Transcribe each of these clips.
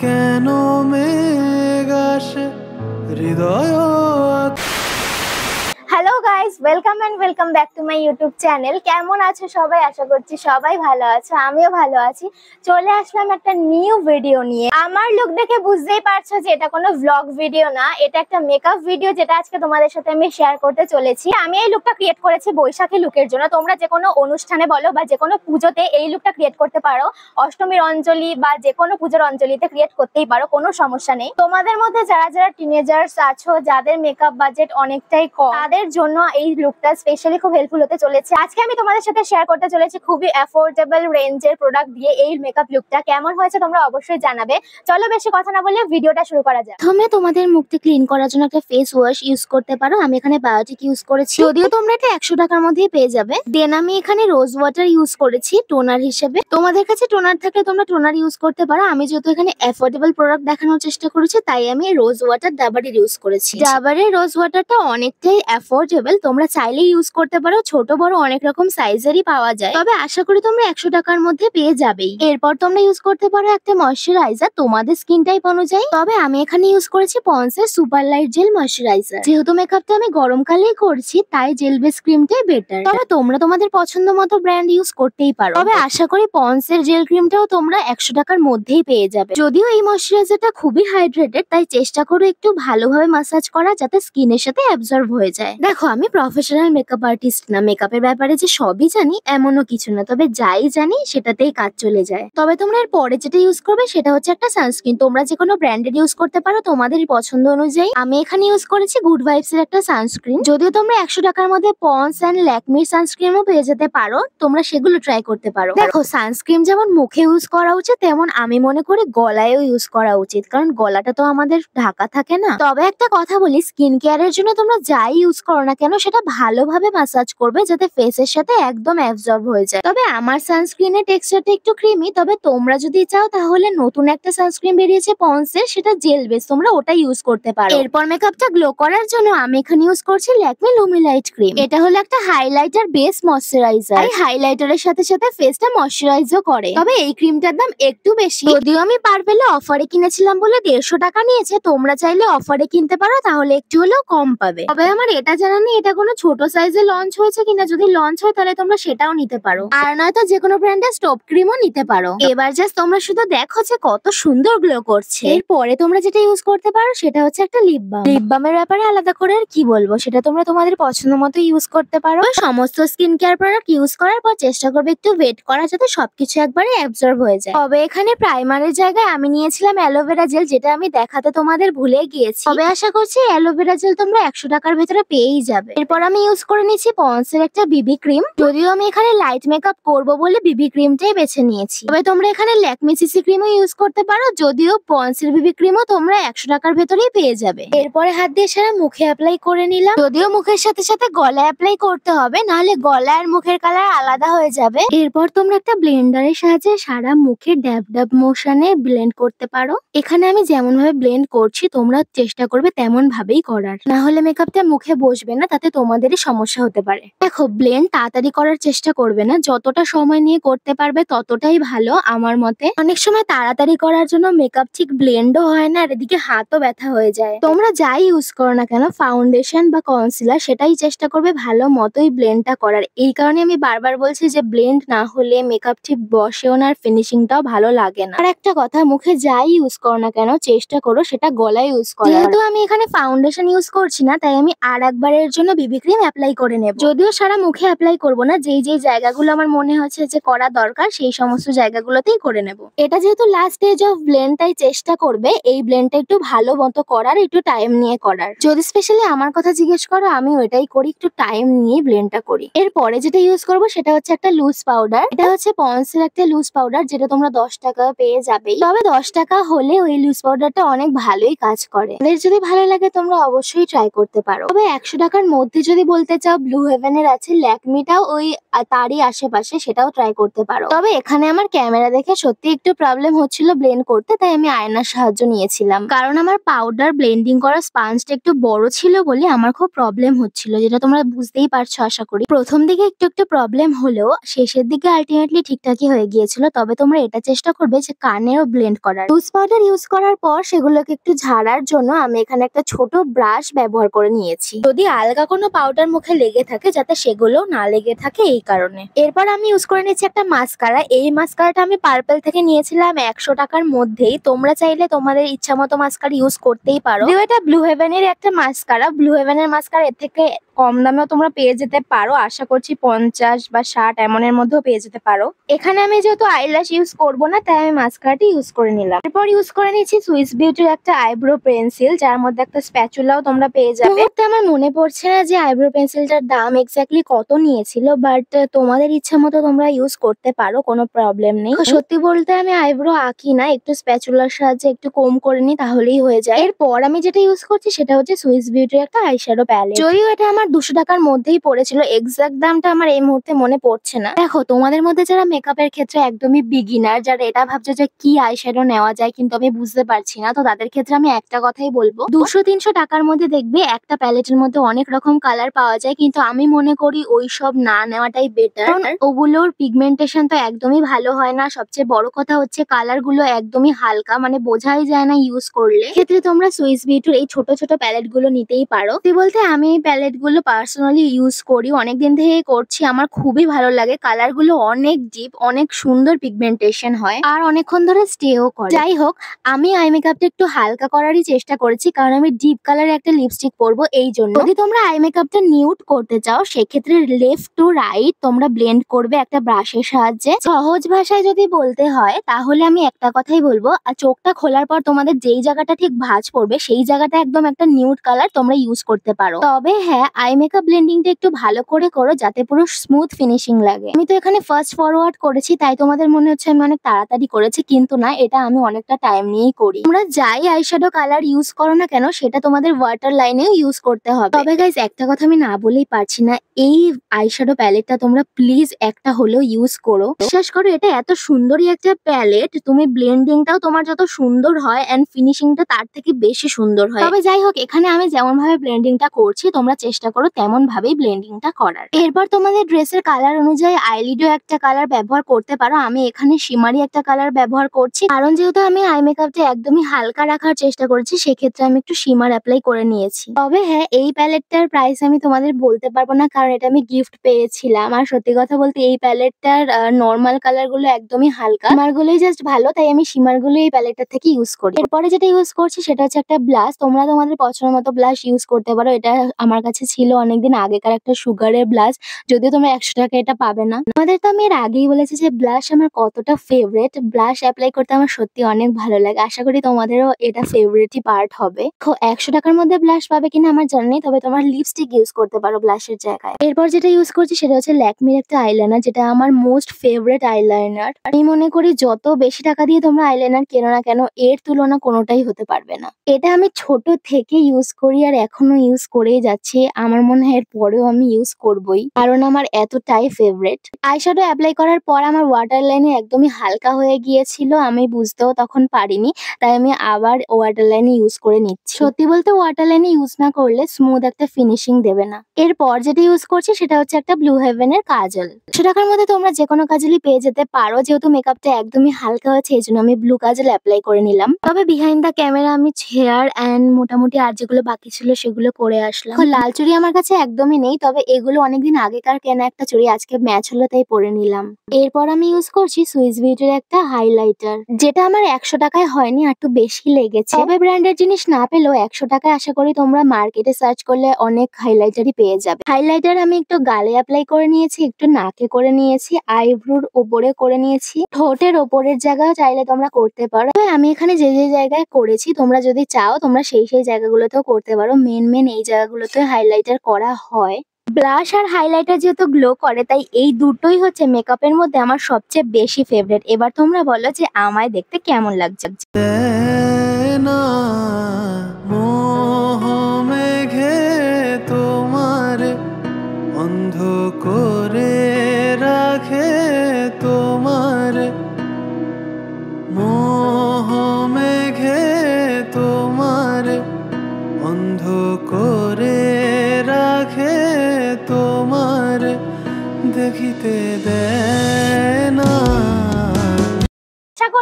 কেন মেঘ আসে হৃদয়। Hello guys, welcome and welcome back to my YouTube channel. কেমন আছো সবাই? আশা করছি সবাই ভালো আছো, আমিও ভালো আছি। চলে আসলাম একটা নিউ ভিডিও নিয়ে। আমার লুক দেখে বুঝতেই পারছো যে এটা কোনো ভ্লগ ভিডিও না, এটা একটা মেকআপ ভিডিও, যেটা আজকে তোমাদের সাথে আমি শেয়ার করতে চলেছি। আমি এই লুকটা ক্রিয়েট করেছি বৈশাখী লুকের জন্য। তোমরা যে কোনো অনুষ্ঠানে বলো বা যে কোনো পুজোতে এই লুকটা ক্রিয়েট করতে পারো। অষ্টমীর অঞ্জলি বা যে কোনো পুজোর অঞ্জলিতে ক্রিয়েট করতেই পারো, কোনো সমস্যা নেই। তোমাদের মধ্যে যারা যারা টিনেজার্স আছো, যাদের মেকআপ বাজেট অনেকটাই কম, তাদের জন্য এই লুকটা স্পেশালি খুব হেল্পফুল হতে চলেছে। আজকে আমি তোমাদের সাথে শেয়ার করতে চলেছি খুবই অ্যাফোর্ডেবল রেঞ্জের প্রোডাক্ট দিয়ে এই মেকআপ লুকটা। কেমন হয়েছে তোমরা অবশ্যই জানাবে। চলো বেশি কথা না বলে ভিডিওটা শুরু করা যাক। প্রথমে তোমাদের মুখটা ক্লিন করার জন্য একটা ফেস ওয়াশ ইউজ করতে পারো। আমি এখানে বায়োটিক ইউজ করেছি, যদিও তোমরা এটা 100 টাকার মধ্যেই পেয়ে যাবে। দেন আমি এখানে রোজ ওয়াটার ইউজ করেছি টোনার হিসেবে। তোমাদের কাছে টোনার থাকলে তোমরা টোনার ইউজ করতে পারো। আমি যেহেতু এখানে অ্যাফোর্ডেবল প্রোডাক্ট দেখানোর চেষ্টা করেছি, তাই আমি রোজ ওয়াটার ডাবারের ইউজ করেছি। ডাবারের রোজ ওয়াটারটা অনেকটাই অ্যাফোর্ডেবল, তোমরা চাইলে ইউজ করতে পারো। ছোট বড় অনেক রকম সাইজেরই পাওয়া যায়, তবে আশা করি তোমরা 100 টাকার মধ্যে পেয়ে যাবেই। এরপর তোমরা ইউজ করতে পারো একটা ময়শ্চারাইজার তোমাদের স্কিন টাইপ অনুযায়ী। তবে আমি এখানে ইউজ করেছি পন্ডসের সুপার লাইট জেল ময়শ্চারাইজার। যেহেতু মেকআপটা আমি গরমকালেই করছি, তাই জেল বেস ক্রিমটাই বেটার। তবে তোমরা তোমাদের পছন্দ মতো ব্র্যান্ড ইউজ করতেই পারো। তবে আশা করি পন্ডসের জেল ক্রিমটাও তোমরা 100 টাকার মধ্যেই পেয়ে যাবে। যদিও এই ময়শ্চারাইজারটা খুবই হাইড্রেটেড, তাই চেষ্টা করো একটু ভালোভাবে ম্যাসাজ করা, যাতে স্কিনের সাথে অ্যাবজর্ব হয়ে যায়। দেখো, আমি প্রফেশনাল মেকআপ আর্টিস্ট না, মেকআপের ব্যাপারে যে সবই জানি এমনও কিছু না, তবে যাই জানি সেটাতেই কাজ চলে যায়। তবে তোমরা এর পরে যেটা ইউজ করবে সেটা হচ্ছে একটা সানস্ক্রিন। তোমরা যে কোনো ব্র্যান্ডের ইউজ করতে পারো তোমাদের পছন্দ অনুযায়ী। আমি এখানে ইউজ করেছি গুড ভাইবস এর একটা সানস্ক্রিন। যদিও তোমরা 100 টাকার মধ্যে পন্ডস এন্ড ল্যাকমির সানস্ক্রিনও পেয়ে যেতে পারো, তোমরা সেগুলো ট্রাই করতে পারো। দেখো, সানস্ক্রিন যেমন মুখে ইউজ করা উচিত, তেমন আমি মনে করি গলায়ও ইউজ করা উচিত, কারণ গলাটা তো আমাদের ঢাকা থাকে না। তবে একটা কথা বলি, স্কিন কেয়ারের জন্য তোমরা যাই ইউজ করো না কেন, সেটা ভালোভাবে ম্যাসাজ করবে, যাতে ফেসের সাথে একদম অ্যাবজর্ব হয়ে যায়। তবে আমার সানস্ক্রিনের টেক্সচারটা একটু ক্রিমি, তবে তোমরা যদি চাও তাহলে নতুন একটা সানস্ক্রিন বেরিয়েছে পন্ডসের, সেটা জেল বেস, তোমরা ওটা ইউজ করতে পারো। এরপর মেকআপটা গ্লো করার জন্য আমি এখানে ইউজ করছি ল্যাকমি লুমিলাইট ক্রিম। এটা হলো একটা হাইলাইটার বেস ময়শ্চারাইজার। এই হাইলাইটারের সাথে সাথে ফেসটা ময়শ্চারাইজও করে। তবে এই ক্রিমটার দাম একটু বেশি, যদিও আমি পারবেলে অফারে কিনেছিলাম বলে 150 টাকা নিয়েছে। তোমরা চাইলে অফারে কিনতে পারো, তাহলে একটু হলেও কম পাবে। তবে আমার এটা জানা নেই এটা কোনো ছোট সাইজে লঞ্চ হয়েছে কিনা। যদি লঞ্চ হয় তাহলে তোমরা সেটাও নিতে পারো, আর নয়তো যে কোনো ব্র্যান্ডের স্টপ ক্রিমও নিতে পারো। এবার জাস্ট তোমরা শুধু দেখো যে কত সুন্দর গ্লো করছে। এরপরে তোমরা যেটা ইউজ করতে পারো সেটা হচ্ছে একটা লিপ বাম। লিপ বামের ব্যাপারে আলাদা করে আর কি বলবো, সেটা তোমরা তোমাদের পছন্দ মতো ইউজ করতে পারো। সমস্ত স্কিন কেয়ার প্রোডাক্ট ইউজ করার পর চেষ্টা করবে একটু ওয়েট করা, যাতে সবকিছু একবারে অ্যাবজর্ব হয়ে যায়। তবে এখানে প্রাইমারের জায়গায় আমি নিয়েছিলাম অ্যালোভেরা জেল, যেটা আমি দেখাতে তোমাদের ভুলে গিয়েছি। তবে আশা করছি অ্যালোভেরা জেল তোমরা 100 টাকার ভেতরে পেয়েই যাবে। এরপর আমি ইউজ করে নিচ্ছি পন্ডসের একটা বিবি ক্রিম। যদিও আমি এখানে লাইট মেকআপ করব বলে বিবি ক্রিমটাই বেছে নিয়েছি। তবে তোমরা এখানে ল্যাকমি সিসি ক্রিমও ইউজ করতে পারো, যদিও পন্ডসের বিবি ক্রিমও তোমরা 100 টাকার ভেতরেই পেয়ে যাবে। এরপরে হাত দিয়ে সারা মুখে অ্যাপ্লাই করে নিলাম, যদিও মুখের সাথে সাথে গলায় অ্যাপ্লাই করতে হবে, নাহলে গলা আর মুখের কালার আলাদা হয়ে যাবে। এরপর তোমরা একটা ব্লেন্ডারের সাহায্যে সারা মুখে ড্যাব ড্যাব মোশনে ব্লেন্ড করতে পারো। এখানে আমি যেমন ভাবে ব্লেন্ড করছি তোমরা চেষ্টা করবে তেমন ভাবেই করার, না হলে মেকআপটা মুখে বসবে না, তাতে তোমাদেরই সমস্যা হতে পারে। দেখো, ব্লেন্ড তাড়াতাড়ি করার চেষ্টা করবে না, যতটা সময় নিয়ে করতে পারবে ততটাই ভালো আমার মতে। অনেক সময় তাড়াতাড়ি করার জন্য মেকআপ ঠিক ব্লেন্ডও হয় না, আর এদিকে হাতও ব্যথা হয়ে যায়। তোমরা যাই ইউজ করো না কেন, ফাউন্ডেশন বা কনসিলার, সেটাই চেষ্টা করবে ভালো মতোই ব্লেন্ডটা করার। এই কারণে আমি বারবার বলছি যে ব্লেন্ড না হলে মেকআপ ঠিক বসেও না, আর ফিনিশিংটাও ভালো লাগে না। আর একটা কথা, মুখে যাই ইউজ করো না কেন চেষ্টা করো সেটা গলায় ইউজ করার। যেহেতু আমি এখানে ফাউন্ডেশন ইউজ করছি না, তাই আমি আর একবারের জন্য বিবি ক্রিম অ্যাপ্লাই করে নেব। যদিও সারা মুখে অ্যাপ্লাই করব না, যেই যেই জায়গাগুলো আমার মনে হচ্ছে যে করা দরকার সেই সমস্ত জায়গাগুলোতেই করে নেব। এটা যেহেতু লাস্ট স্টেজ অফ ব্লেন্ড, তাই চেষ্টা করবে এই ব্লেন্ডটা একটু ভালো মতো করার, একটু টাইম নিয়ে করার। যদি স্পেশালি আমার কথা জিজ্ঞেস করো, আমি ওইটাই করি, একটু টাইম নিয়ে ব্লেন্ডটা করি। এরপরে যেটা ইউজ করব সেটা হচ্ছে একটা লুজ পাউডার। এটা হচ্ছে পন্ডসের একটা লুজ পাউডার, যেটা তোমরা 10 টাকা পেয়ে যাবেই। তবে 10 টাকা হলে ওই লুজ পাউডারটা অনেক ভালোই কাজ করে। যদি ভালো লাগে তোমরা অবশ্যই ট্রাই করতে পারো। তবে 100 টাকার মধ্যে যদি বলতে চাও ব্লু হেভেনের আছে, ল্যাকমিটাও ওই তারই আশেপাশে, সেটাও ট্রাই করতে পারো। তবে এখানে আমার ক্যামেরা দেখে সত্যি একটু প্রবলেম হচ্ছিল ব্লেন্ড করতে, তাই আমি আয়নার সাহায্য নিয়েছিলাম। কারণ আমার পাউডার ব্লেন্ডিং করার স্পঞ্জটা একটু বড় ছিল বলে আমার খুব প্রবলেম হচ্ছিল, যেটা তোমরা বুঝতেই পারছো আশা করি। প্রথম দিকে একটু একটু প্রবলেম হলেও শেষের দিকে আলটিমেটলি ঠিকঠাকই হয়ে গিয়েছিল। তবে তোমরা এটা চেষ্টা করবে যে কানেও ব্লেন্ড করার। লুজ পাউডার ইউজ করার পর সেগুলোকে একটু ঝাড়ার জন্য আমি এখানে একটা ছোট ব্রাশ ব্যবহার করে নিয়েছি, যদি আলগা কোনো পাউডার মুখে লেগে থাকে যাতে সেগুলো না লেগে থাকে এই কারণে। এরপর আমি ইউজ করে নিয়েছি একটা মাস্কারা। এই মাস্কারাটা আমি পার্পল থেকে নিয়েছিলাম 100 টাকার মধ্যেই। তোমরা চাইলে তোমাদের ইচ্ছা মতো মাস্কারা ইউজ করতেই পারো। এটা ব্লু হেভেনের একটা মাস্কারা। ব্লু হেভেনের মাস্কারা এর থেকে কম দামেও তোমরা পেয়ে যেতে পারো, আশা করছি 50 বা 60 এমনের মধ্যেও পেয়ে যেতে পারো। এখানে আমি যেহেতু আইল্যাশ ইউজ করবো না, তাই আমি মাস্কারাটি ইউজ করে নিলাম। এরপর ইউজ করে নিয়েছি সুইস বিউটির একটা আইব্রো পেন্সিল, যার মধ্যে একটা স্প্যাচুলাও তোমরা পেয়ে যাবে। আমার মনে পড়ছে না যে আইব্রো পেন্সিলটার দাম এক্স্যাক্টলি কত নিয়েছিল, বাট তোমাদের ইচ্ছা মতো তোমরা ইউজ করতে পারো, কোনো প্রবলেম নেই। সত্যি বলতে আমি আইব্রো আঁকি না, একটু স্প্যাচুলার সাহায্যে একটু কম করে নিই তাহলেই হয়ে যায়। এরপর আমি যেটা ইউজ করছি সেটা হচ্ছে সুইস বিউটির একটা আইশ্যাডো প্যালেট। যদিও এটা আমার 200 টাকার মধ্যেই পড়েছিল, এক্সাক্ট দামটা আমার এই মুহূর্তে মনে পড়ছে না। দেখো, তোমাদের মধ্যে যারা মেকআপের ক্ষেত্রে একদমই বিগিনার, যারা এটা ভাবছে যে কি আইশ্যাডো নেওয়া যায় কিন্তু আমি বুঝতে পারছি না, তো তাদের ক্ষেত্রে আমি একটা কথাই বলবো, 200-300 টাকার মধ্যে দেখবে একটা প্যালেটের মধ্যে অনেক রকম কালার পাওয়া যায়, কিন্তু আমি মনে করি ওইসব না নেওয়াটাই বেটার। ওগুলোর পিগমেন্টেশন তো একদমই ভালো হয় না, সবচেয়ে বড় কথা হচ্ছে কালার গুলো একদমই হালকা, মানে বোঝাই যায় না ইউজ করলে। ক্ষেত্রে তোমরা সুইস বিউটির এই ছোট ছোট প্যালেট গুলো নিতেই পারো। বলতে আমি এই প্যালেট গুলো পার্সোনালি ইউজ করি, অনেকদিন থেকে করছি, আমার খুবই ভালো লাগে। কালার গুলো অনেক ডিপ, অনেক সুন্দর পিগমেন্টেশন হয় আর অনেকক্ষণ ধরে স্টেও করে। যাই হোক, আমি আই মেকআপটা একটু হালকা করারই চেষ্টা করেছি, কারণ আমি ডিপ কালারে একটা লিপস্টিক পরবো এই জন্য। যদি তোমরা আই মেকআপটা নিউড করতে চাও সেক্ষেত্রে লেফট টু রাইট তোমরা ব্লেন্ড করবে একটা ব্রাশের সাহায্যে। সহজ ভাষায় যদি বলতে হয় তাহলে আমি একটা কথাই বলবো, আর চোখটা খোলার পর তোমাদের যেই জায়গাটা ঠিক ভাঁজ পড়বে সেই জায়গাটা একদম একটা নিউড কালার তোমরা ইউজ করতে পারো। তবে হ্যাঁ, আই মেকআপ ব্লেন্ডিংটা একটু ভালো করে করো যাতে পুরো স্মুথ ফিনিশিং লাগে। আমি তো এখানে ফাস্ট ফরওয়ার্ড করেছি, তাই তোমাদের মনে হচ্ছে আমি অনেক তাড়াতাড়ি করেছি, কিন্তু না, এটা আমি অনেকটা টাইম নিয়েই করি। তোমরা যাই আইশ্যাডো কালার ইউজ করো না কেন সেটা তোমাদের ওয়াটার লাইনেও ইউজ করতে হবে। তবে গাইস, একটা কথা আমি না বলেই পারছি না, এই আইশ্যাডো প্যালেটটা তোমরা প্লিজ একটা হলেও ইউজ করো। বিশ্বাস করো, এটা এত সুন্দরই একটা প্যালেট, তুমি ব্লেন্ডিংটাও তোমার যত সুন্দর হয় এন্ড ফিনিশিংটা তার থেকে বেশি সুন্দর হয়। তবে যাই হোক, এখানে আমি যেমন ভাবে ব্লেন্ডিংটা করছি তোমরা চেষ্টা করো তেমন ভাবেই ব্লেন্ডিংটা করার। এরপর তোমাদের ড্রেসের কালার অনুযায়ী আইলিডও একটা কালার ব্যবহার করতে পারো। আমি এখানে শিমারি একটা কালার ব্যবহার করছি, কারণ যেহেতু আমি আই মেকআপটা একদমই হালকা রাখার চেষ্টা করেছি সেক্ষেত্রে আমি একটু শিমার অ্যাপ্লাই করে নিয়েছি। তবে হ্যাঁ, এই প্যালেটটার প্রাইস আমি তোমাদের বলতে পারবো না, কারণ এটা আমি গিফট পেয়েছিলাম। আর সত্যি কথা বলতে এই প্যালেটটার নর্মাল কালার গুলো একদমই হালকা, শিমার গুলোই জাস্ট ভালো, তাই আমি শিমার গুলো এই প্যালেটটা থেকে ইউজ করি। এরপরে যেটা ইউজ করছি সেটা হচ্ছে একটা ব্লাশ। তোমরা তোমাদের পছন্দ মতো ব্লাশ ইউজ করতে পারো। এটা আমার কাছে ছিল অনেকদিন আগেকার একটা সুগারের ব্লাশ, যদিও তোমরা 100 টাকা এটা পাবে না। তোমাদের তো আমি এর আগেই বলেছি যে ব্লাশ আমার কতটা ফেভারিট। ব্লাশ অ্যাপ্লাই করতে আমার সত্যি অনেক ভালো লাগে, আশা করি তোমাদেরও এটা ফেভারিটই পার্ট হবে। 100 টাকার মধ্যে ব্লাশ পাবে কিনা আমার জানা নেই, তবে তোমার লিপস্টিক ইউজ করতে পারো ব্লাশের জায়গায়। এরপর যেটা ইউজ করছি সেটা হচ্ছে ল্যাকমির একটা আইলাইনার, যেটা আমার মোস্ট ফেভারিট আইলাইনার। আমি মনে করি যত বেশি টাকা দিয়ে তোমরা আইলাইনার কেনো না কেন, এর তুলনা কোনোটাই হতে পারবে না। এটা আমি ছোট থেকে ইউজ করি আর এখনো ইউজ করেই যাচ্ছি, আমার মনে হয় এর পরেও আমি ইউজ করবই, কারণ আমার এতটাই ফেভারিট। আইশ্যাডো অ্যাপ্লাই করার পর আমার ওয়াটার লাইনে একদমই হালকা হয়ে গিয়েছিল, আমি বুঝতেও তখন পারিনি, তাই আমি আবার ওয়াটার লাইনে ইউজ করে নিচ্ছি। সত্যি বলতে ওয়াটার লাইনে ইউজ না করলে স্মুথ একটা ফিনিশিং দেবে না। এরপর যেটা ইউজ করছি সেটা হচ্ছে একটা ব্লু হেভেনের কাজল। 100 টাকার মধ্যে তোমরা যে কোনো কাজলই পেয়ে যেতে পারো, যেহেতু মেকআপটা একদমই হালকা হয়েছে এই জন্য আমি ব্লু কাজল অ্যাপ্লাই করে নিলাম। তবে বিহাইন্ড দ্য ক্যামেরা আমি হেয়ার অ্যান্ড মোটামুটি আর যেগুলো বাকি ছিল সেগুলো করে আসলাম। লাল চুড়ি আমার কাছে একদমই নেই, তবে এগুলো অনেকদিন আগেকার কেনা একটা চুড়ি, আজকে ম্যাচ হলো তাই পরে নিলাম। এরপর আমি ইউজ করছি সুইস বিউটির একটা হাইলাইটার, যেটা আমার 100 টাকায় হয়নি, আর একটু বেশি লেগেছে। তবে ব্র্যান্ডের জিনিস না পেলেও 100 টাকায় আশা করি তোমরা মার্কেটে সার্চ করলে অনেক হাইলাইটারই পেয়ে যাবে। হাইলাইটার আমি একটু গালে অ্যাপ্লাই করে নিয়েছি, একটু নাকে করে নিয়েছি, আইব্রোর ওপরে করে নিয়েছি, ঠোঁটের ওপরের জায়গাও চাইলে তোমরা করতে পারো। আমি এখানে যে যে জায়গায় করেছি তোমরা যদি চাও তোমরা সেই জায়গাগুলোতেও করতে পারো। মেন এই জায়গাগুলোতে হাইলাইটার করা হয়। ব্লাশ আর হাইলাইটার যেহেতু গ্লো করে তাই এই দুটোই হচ্ছে মেকআপের মধ্যে আমার সবচেয়ে বেশি ফেভারিট। এবার তোমরা বলো যে আমায় দেখতে কেমন লাগছে। মোহ মেঘে তোমার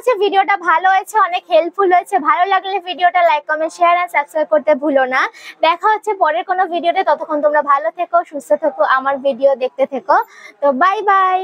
করছি ভিডিওটা ভালো হয়েছে, অনেক হেল্পফুল হয়েছে। ভালো লাগলে ভিডিওটা লাইক কমেন্ট শেয়ার আর সাবস্ক্রাইব করতে ভুলো না। দেখা হচ্ছে পরের কোনো ভিডিওতে, ততক্ষণ তোমরা ভালো থেকো, সুস্থ থেকো, আমার ভিডিও দেখতে থেকো। তো বাই বাই।